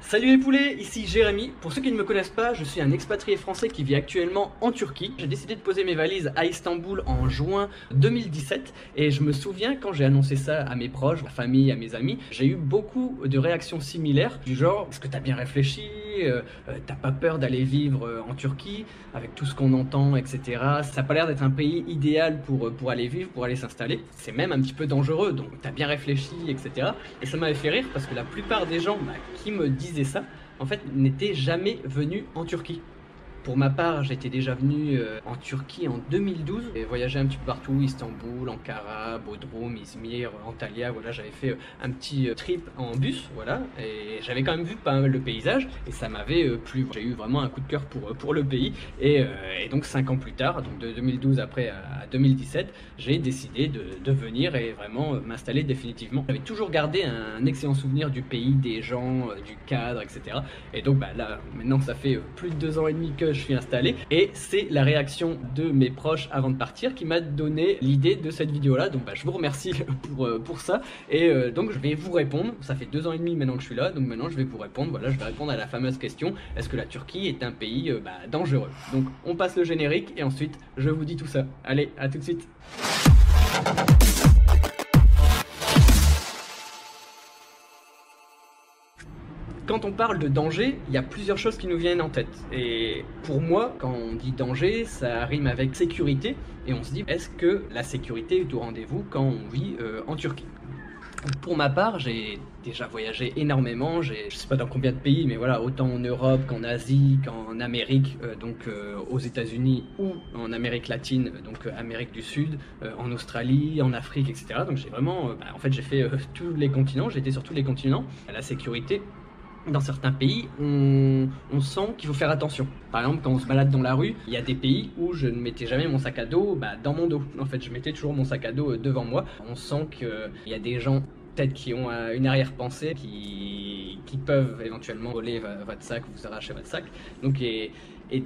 Salut les poulets, ici Jérémy. Pour ceux qui ne me connaissent pas, je suis un expatrié français qui vit actuellement en Turquie. J'ai décidé de poser mes valises à Istanbul en juin 2017 et je me souviens quand j'ai annoncé ça à mes proches, à ma famille, à mes amis, j'ai eu beaucoup de réactions similaires du genre est-ce que t'as bien réfléchi, t'as pas peur d'aller vivre en Turquie avec tout ce qu'on entend, etc. Ça n'a pas l'air d'être un pays idéal pour aller vivre, pour aller s'installer. C'est même un petit peu dangereux, donc t'as bien réfléchi, etc. Et ça m'avait fait rire parce que la plupart des gens qui me disaient ça, en fait, n'étaient jamais venus en Turquie. Pour ma part, j'étais déjà venu en Turquie en 2012 et voyagé un petit peu partout, Istanbul, Ankara, Bodrum, Izmir, Antalya, voilà, j'avais fait un petit trip en bus, voilà, et j'avais quand même vu pas mal de paysages et ça m'avait plu. J'ai eu vraiment un coup de cœur pour le pays et donc 5 ans plus tard, donc de 2012 après à 2017, j'ai décidé de venir et vraiment m'installer définitivement. J'avais toujours gardé un excellent souvenir du pays, des gens, du cadre, etc. Et donc là, maintenant ça fait plus de 2 ans et demi que je suis installé et c'est la réaction de mes proches avant de partir qui m'a donné l'idée de cette vidéo là, donc je vous remercie pour ça et donc je vais vous répondre. Ça fait 2 ans et demi maintenant que je suis là, donc maintenant je vais vous répondre. Voilà, je vais répondre à la fameuse question, est-ce que la Turquie est un pays dangereux? Donc on passe le générique et ensuite je vous dis tout ça. Allez, à tout de suite. Quand on parle de danger, il y a plusieurs choses qui nous viennent en tête. Et pour moi, quand on dit danger, ça rime avec sécurité. Et on se dit, est-ce que la sécurité est au rendez-vous quand on vit en Turquie? Pour ma part, j'ai déjà voyagé énormément, je sais pas dans combien de pays, mais voilà, autant en Europe qu'en Asie, qu'en Amérique, aux États-Unis ou en Amérique latine, donc Amérique du Sud, en Australie, en Afrique, etc. Donc j'ai vraiment, en fait j'ai fait tous les continents, j'ai été sur tous les continents. La sécurité, dans certains pays, on sent qu'il faut faire attention. Par exemple, quand on se balade dans la rue, il y a des pays où je ne mettais jamais mon sac à dos dans mon dos. En fait, je mettais toujours mon sac à dos devant moi. On sent qu'il y a des gens peut-être qui ont une arrière-pensée, qui peuvent éventuellement voler votre sac, vous arracher votre sac. Donc, et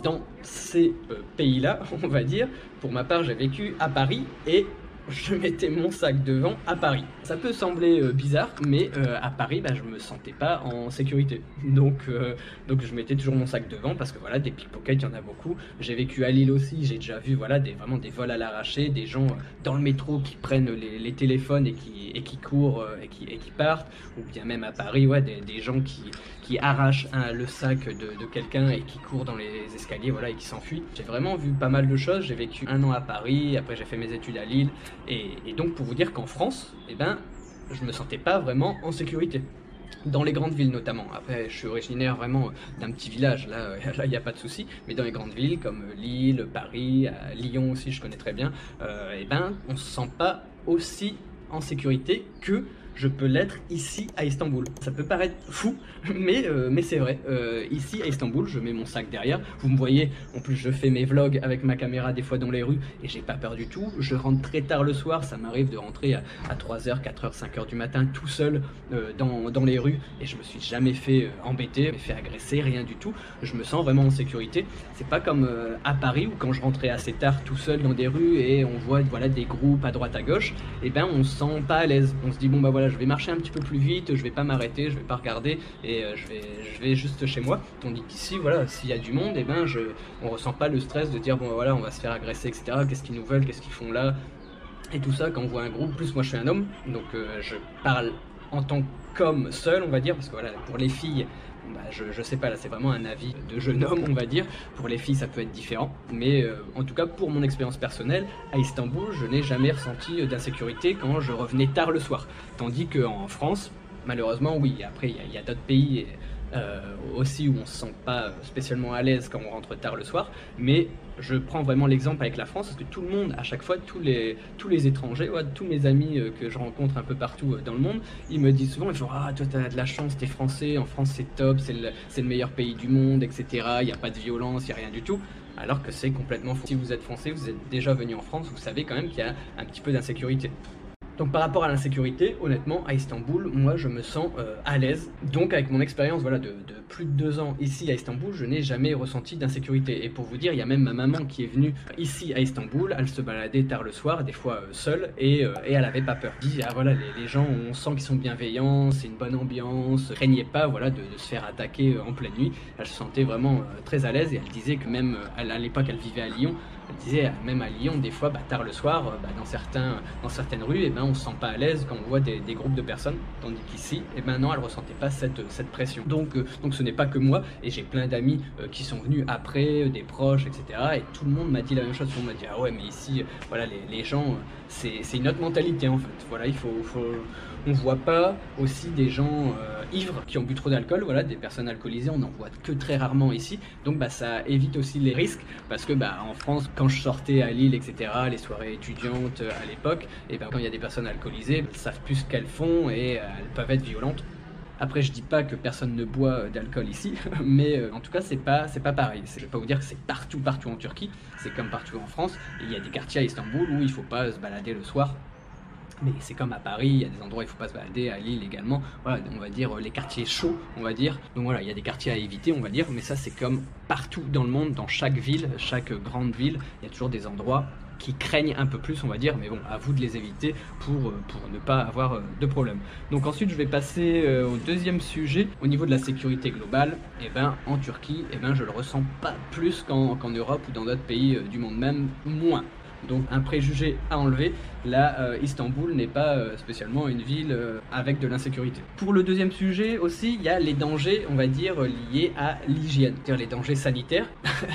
dans ces pays-là, on va dire, pour ma part, j'ai vécu à Paris et je mettais mon sac devant à Paris. Ça peut sembler bizarre, mais à Paris, je me sentais pas en sécurité. Donc je mettais toujours mon sac devant parce que voilà, des pickpockets, il y en a beaucoup. J'ai vécu à Lille aussi, j'ai déjà vu voilà, vraiment des vols à l'arraché, des gens dans le métro qui prennent les téléphones et qui courent et qui partent. Ou bien même à Paris, ouais, des gens qui arrachent le sac de quelqu'un et qui courent dans les escaliers, voilà, et qui s'enfuient. J'ai vraiment vu pas mal de choses. J'ai vécu 1 an à Paris, après j'ai fait mes études à Lille. Et donc pour vous dire qu'en France, je me sentais pas vraiment en sécurité. Dans les grandes villes notamment. Après, je suis originaire vraiment d'un petit village, là il n'y a pas de souci. Mais dans les grandes villes comme Lille, Paris, Lyon aussi, je connais très bien, on se sent pas aussi en sécurité que je peux l'être ici à Istanbul. Ça peut paraître fou, mais c'est vrai. Ici à Istanbul, je mets mon sac derrière. Vous me voyez, en plus je fais mes vlogs avec ma caméra des fois dans les rues et j'ai pas peur du tout. Je rentre très tard le soir, ça m'arrive de rentrer à 3h, 4h, 5h du matin tout seul dans les rues et je me suis jamais fait embêter, fait agresser, rien du tout. Je me sens vraiment en sécurité. C'est pas comme à Paris où quand je rentrais assez tard tout seul dans des rues et on voit voilà, des groupes à droite à gauche, on se sent pas à l'aise. On se dit bon voilà, je vais marcher un petit peu plus vite, je vais pas m'arrêter, je vais pas regarder et je vais juste chez moi. Tandis qu'ici, voilà, s'il y a du monde, on ressent pas le stress de dire bon voilà, on va se faire agresser, etc. Qu'est-ce qu'ils nous veulent, qu'est-ce qu'ils font là et tout ça. Quand on voit un groupe, plus moi je suis un homme, donc je parle en tant qu'homme seul, on va dire, parce que voilà, pour les filles, je sais pas, là c'est vraiment un avis de jeune homme, on va dire. Pour les filles ça peut être différent, mais en tout cas pour mon expérience personnelle, à Istanbul, je n'ai jamais ressenti d'insécurité quand je revenais tard le soir. Tandis qu'en France, malheureusement, oui, après il y a d'autres pays aussi où on se sent pas spécialement à l'aise quand on rentre tard le soir, mais je prends vraiment l'exemple avec la France parce que tout le monde, à chaque fois, tous les étrangers, ouais, tous mes amis que je rencontre un peu partout dans le monde, ils me disent souvent, ils font ah toi t'as de la chance, t'es français, en France c'est top, c'est le meilleur pays du monde, etc. Il n'y a pas de violence, il n'y a rien du tout. Alors que c'est complètement faux. Si vous êtes français, vous êtes déjà venu en France, vous savez quand même qu'il y a un petit peu d'insécurité. Donc par rapport à l'insécurité, honnêtement, à Istanbul, moi je me sens à l'aise. Donc avec mon expérience voilà, de plus de 2 ans ici à Istanbul, je n'ai jamais ressenti d'insécurité. Et pour vous dire, il y a même ma maman qui est venue ici à Istanbul, elle se baladait tard le soir, des fois seule, et elle avait pas peur. Elle dit, ah voilà, les gens, on sent qu'ils sont bienveillants, c'est une bonne ambiance, ne craignait pas voilà, de se faire attaquer en pleine nuit. Elle se sentait vraiment très à l'aise et elle disait que même à l'époque elle vivait à Lyon, elle disait même à Lyon, des fois, tard le soir, dans certaines rues, on ne se sent pas à l'aise quand on voit des groupes de personnes, tandis qu'ici, non, elle ne ressentait pas cette pression. Donc ce n'est pas que moi, et j'ai plein d'amis qui sont venus après, des proches, etc. Et tout le monde m'a dit la même chose. Tout le monde m'a dit, ah ouais, mais ici, voilà, les gens, c'est une autre mentalité en fait. Voilà, on voit pas aussi des gens ivres qui ont bu trop d'alcool, voilà, des personnes alcoolisées, on n'en voit que très rarement ici. Donc ça évite aussi les risques, parce que en France, quand je sortais à Lille, etc., les soirées étudiantes à l'époque, quand il y a des personnes alcoolisées, elles savent plus ce qu'elles font et elles peuvent être violentes. Après, je dis pas que personne ne boit d'alcool ici, mais en tout cas, c'est pas pareil. Je vais pas vous dire que c'est partout en Turquie, c'est comme partout en France. Et il y a des quartiers à Istanbul où il faut pas se balader le soir. Mais c'est comme à Paris, il y a des endroits où il ne faut pas se balader, à Lille également. Voilà, on va dire les quartiers chauds, on va dire. Donc voilà, il y a des quartiers à éviter, on va dire. Mais ça, c'est comme partout dans le monde, dans chaque ville, chaque grande ville, il y a toujours des endroits qui craignent un peu plus, on va dire, mais bon, à vous de les éviter pour ne pas avoir de problème. Donc ensuite, je vais passer au deuxième sujet. Au niveau de la sécurité globale, en Turquie, je le ressens pas plus qu'en Europe ou dans d'autres pays du monde, même moins. Donc un préjugé à enlever, là Istanbul n'est pas spécialement une ville avec de l'insécurité. Pour le deuxième sujet aussi, il y a les dangers, on va dire, liés à l'hygiène, c'est-à-dire les dangers sanitaires.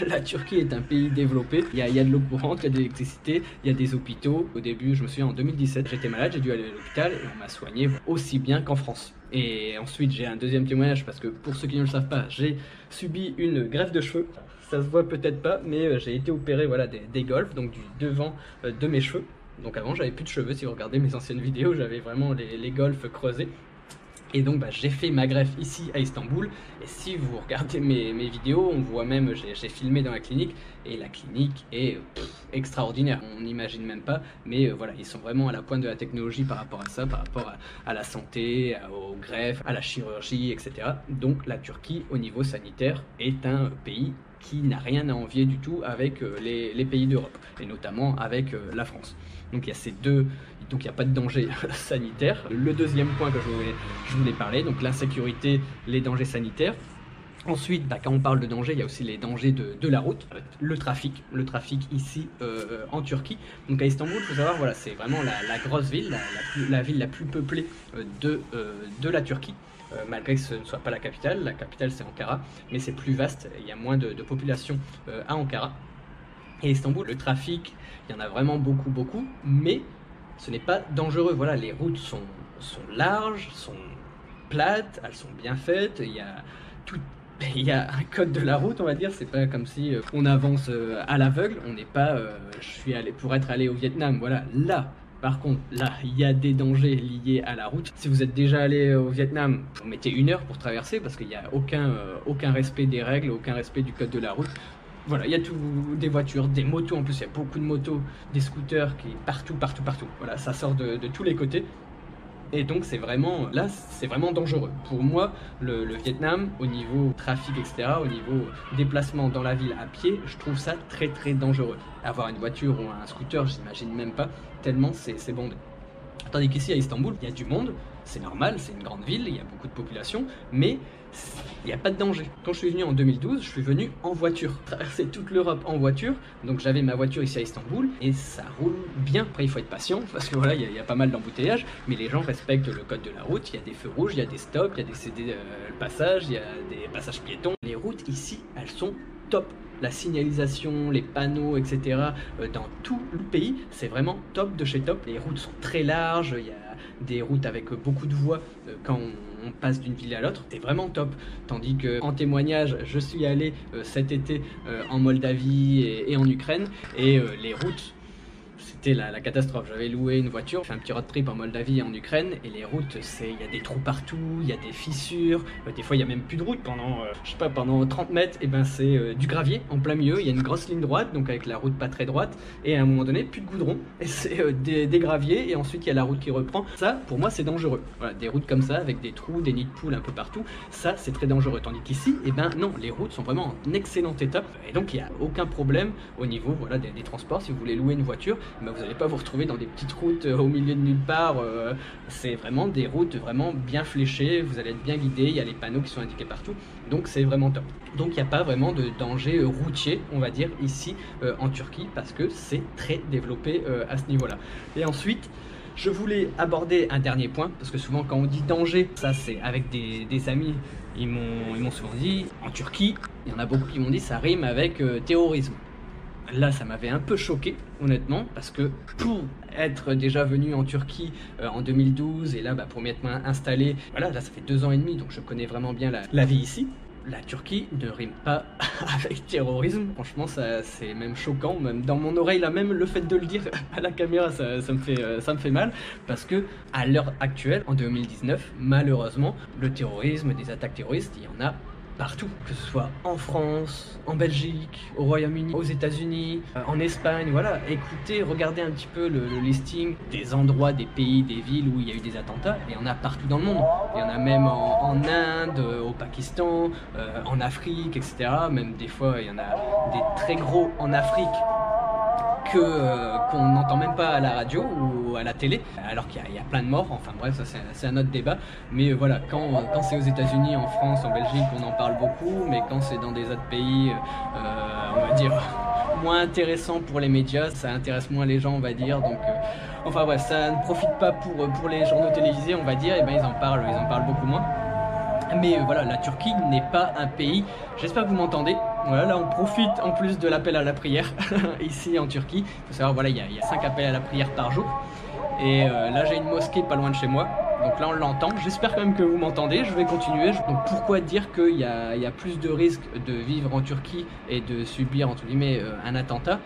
La Turquie est un pays développé, il y a de l'eau courante, il y a de l'électricité, il y a des hôpitaux. Au début, je me souviens en 2017, j'étais malade, j'ai dû aller à l'hôpital et on m'a soigné aussi bien qu'en France. Et ensuite, j'ai un deuxième témoignage parce que pour ceux qui ne le savent pas, j'ai subi une greffe de cheveux. Ça se voit peut-être pas, mais j'ai été opéré voilà, des golfs, donc du devant de mes cheveux. Donc avant, j'avais plus de cheveux. Si vous regardez mes anciennes vidéos, j'avais vraiment les golfs creusés. Et donc j'ai fait ma greffe ici à Istanbul. Et si vous regardez mes vidéos, on voit même, j'ai filmé dans la clinique. Et la clinique est extraordinaire. On n'imagine même pas. Mais voilà, ils sont vraiment à la pointe de la technologie par rapport à ça, par rapport à la santé, aux greffes, à la chirurgie, etc. Donc la Turquie, au niveau sanitaire, est un pays qui n'a rien à envier du tout avec les pays d'Europe, et notamment avec la France. Donc il y a ces deux, donc il n'y a pas de danger sanitaire. Le deuxième point que je voulais parler, donc l'insécurité, les dangers sanitaires. Ensuite, quand on parle de danger, il y a aussi les dangers de la route, le trafic ici en Turquie. Donc à Istanbul, il faut savoir, voilà, c'est vraiment la grosse ville, la ville la plus peuplée de la Turquie. Malgré que ce ne soit pas la capitale c'est Ankara, mais c'est plus vaste, il y a moins de population à Ankara. Et Istanbul, le trafic, il y en a vraiment beaucoup, mais ce n'est pas dangereux. Voilà, les routes sont larges, sont plates, elles sont bien faites, il y a un code de la route, on va dire. C'est pas comme si on avance à l'aveugle. On n'est pas, pour être allé au Vietnam, voilà, là. Par contre, là, il y a des dangers liés à la route. Si vous êtes déjà allé au Vietnam, vous mettez 1 heure pour traverser parce qu'il n'y a aucun respect des règles, aucun respect du code de la route. Voilà, il y a des voitures, des motos, en plus il y a beaucoup de motos, des scooters qui partout. Voilà, ça sort de tous les côtés. Et donc c'est vraiment dangereux. Pour moi, le Vietnam, au niveau trafic, etc., au niveau déplacement dans la ville à pied, je trouve ça très dangereux. Avoir une voiture ou un scooter, j'imagine même pas, tellement c'est bondé. Tandis qu'ici à Istanbul, il y a du monde, c'est normal, c'est une grande ville, il y a beaucoup de population, mais il n'y a pas de danger. Quand je suis venu en 2012, je suis venu en voiture, traverser toute l'Europe en voiture. Donc j'avais ma voiture ici à Istanbul et ça roule bien. Après il faut être patient parce que voilà, il y a pas mal d'embouteillages, mais les gens respectent le code de la route. Il y a des feux rouges, il y a des stops, il y a des CD passages, il y a des passages piétons. Les routes ici, elles sont top. La signalisation, les panneaux, etc. Dans tout le pays, c'est vraiment top de chez top. Les routes sont très larges, il y a des routes avec beaucoup de voies quand on passe d'une ville à l'autre, c'est vraiment top. Tandis que en témoignage, je suis allé cet été en Moldavie et en Ukraine, et les routes, c'était la catastrophe. J'avais loué une voiture, fait un petit road trip en Moldavie et en Ukraine, et les routes, il y a des trous partout, il y a des fissures, des fois il y a même plus de route pendant, je sais pas, pendant 30 mètres, et ben c'est du gravier en plein milieu, il y a une grosse ligne droite, donc avec la route pas très droite, et à un moment donné, plus de goudron, et c'est des graviers, et ensuite il y a la route qui reprend. Ça, pour moi, c'est dangereux. Voilà, des routes comme ça, avec des trous, des nids de poules un peu partout, ça c'est très dangereux. Tandis qu'ici, et ben non, les routes sont vraiment en excellent état, et donc il n'y a aucun problème au niveau voilà, des transports. Si vous voulez louer une voiture, ben, vous n'allez pas vous retrouver dans des petites routes au milieu de nulle part. C'est vraiment des routes vraiment bien fléchées, vous allez être bien guidé, il y a les panneaux qui sont indiqués partout, donc c'est vraiment top. Donc il n'y a pas vraiment de danger routier, on va dire, ici en Turquie, parce que c'est très développé à ce niveau-là. Et ensuite, je voulais aborder un dernier point, parce que souvent quand on dit danger, ça c'est avec des amis, ils m'ont souvent dit, en Turquie, il y en a beaucoup qui m'ont dit ça rime avec terrorisme. Là, ça m'avait un peu choqué, honnêtement, parce que pour être déjà venu en Turquie en 2012, et là, bah, pour m'y être installé, voilà, là, ça fait 2 ans et demi, donc je connais vraiment bien la vie ici. La Turquie ne rime pas avec terrorisme, franchement, c'est même choquant, même dans mon oreille, là, même le fait de le dire à la caméra, ça me fait mal, parce que à l'heure actuelle, en 2019, malheureusement, le terrorisme, des attaques terroristes, il y en a partout, que ce soit en France, en Belgique, au Royaume-Uni, aux États-Unis, en Espagne, voilà. Écoutez, regardez un petit peu le listing des endroits, des pays, des villes où il y a eu des attentats, et il y en a partout dans le monde. Il y en a même en Inde, au Pakistan, en Afrique, etc. Même des fois, il y en a des très gros en Afrique qu'on n'entend même pas à la radio ou à la télé, alors qu'il y a plein de morts. Enfin bref, ça c'est un autre débat, mais voilà, quand c'est aux États-Unis, en France, en Belgique, on en parle beaucoup, mais quand c'est dans des autres pays, on va dire moins intéressant pour les médias, ça intéresse moins les gens, on va dire, donc enfin bref, ça ne profite pas pour les journaux télévisés, on va dire, et ben ils en parlent beaucoup moins. Mais voilà, la Turquie n'est pas un pays, j'espère que vous m'entendez. Voilà, là on profite en plus de l'appel à la prière ici en Turquie. Il faut savoir, voilà, il y a 5 appels à la prière par jour. Et là j'ai une mosquée pas loin de chez moi. Donc là on l'entend, j'espère quand même que vous m'entendez, je vais continuer. Donc pourquoi dire qu'il y a plus de risques de vivre en Turquie et de subir entre guillemets un attentat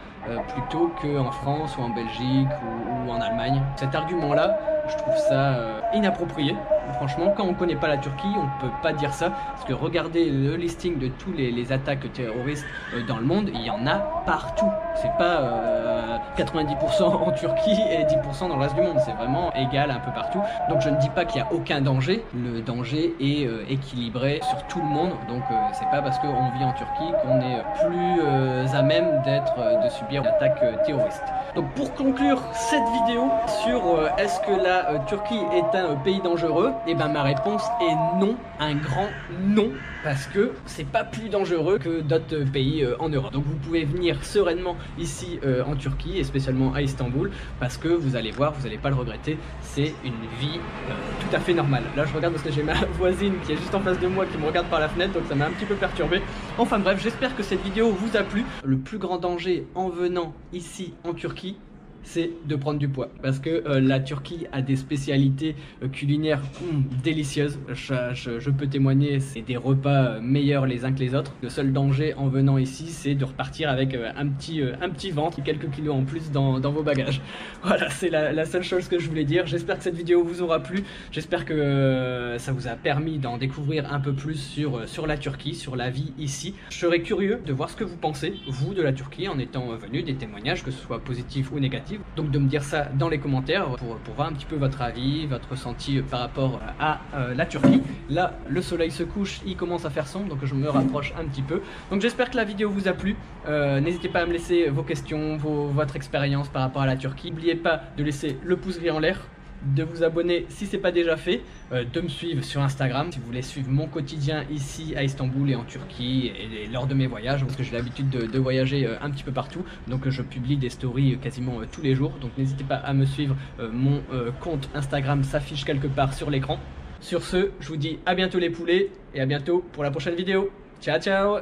plutôt qu'en France ou en Belgique ou en Allemagne. Cet argument là, je trouve ça inapproprié. Franchement, quand on ne connaît pas la Turquie, on ne peut pas dire ça, parce que regardez le listing de tous les attaques terroristes dans le monde, il y en a partout. C'est pas 90% en Turquie et 10% dans le reste du monde, c'est vraiment égal un peu partout. Donc je ne dis pas qu'il n'y a aucun danger, le danger est équilibré sur tout le monde, donc c'est pas parce qu'on vit en Turquie qu'on est plus à même de subir une attaque terroriste. Donc pour conclure cette vidéo sur est-ce que la Turquie est un pays dangereux, et ben ma réponse est non, un grand non, parce que c'est pas plus dangereux que d'autres pays en Europe. Donc vous pouvez venir sereinement ici en Turquie, et spécialement à Istanbul, parce que vous allez voir, vous n'allez pas le regretter, c'est une vie tout à fait normale. Là je regarde parce que j'ai ma voisine qui est juste en face de moi qui me regarde par la fenêtre, donc ça m'a un petit peu perturbé. Enfin bref, j'espère que cette vidéo vous a plu. Le plus grand danger en venant ici en Turquie, c'est de prendre du poids, parce que la Turquie a des spécialités culinaires délicieuses. Je peux témoigner, c'est des repas meilleurs les uns que les autres. Le seul danger en venant ici, c'est de repartir avec un petit ventre, quelques kilos en plus dans vos bagages. Voilà, c'est la seule chose que je voulais dire. J'espère que cette vidéo vous aura plu, j'espère que ça vous a permis d'en découvrir un peu plus sur la Turquie, sur la vie ici. Je serais curieux de voir ce que vous pensez, vous, de la Turquie, en étant venu, des témoignages, que ce soit positifs ou négatifs. Donc de me dire ça dans les commentaires pour voir un petit peu votre avis, votre ressenti par rapport à la Turquie. Là, le soleil se couche, il commence à faire sombre, donc je me rapproche un petit peu. Donc j'espère que la vidéo vous a plu. N'hésitez pas à me laisser vos questions, votre expérience par rapport à la Turquie. N'oubliez pas de laisser le pouce gris en l'air, de vous abonner si ce n'est pas déjà fait, de me suivre sur Instagram si vous voulez suivre mon quotidien ici à Istanbul et en Turquie et lors de mes voyages, parce que j'ai l'habitude de voyager un petit peu partout, donc je publie des stories quasiment tous les jours, donc n'hésitez pas à me suivre, mon compte Instagram s'affiche quelque part sur l'écran. Sur ce, je vous dis à bientôt les poulets et à bientôt pour la prochaine vidéo. Ciao ciao.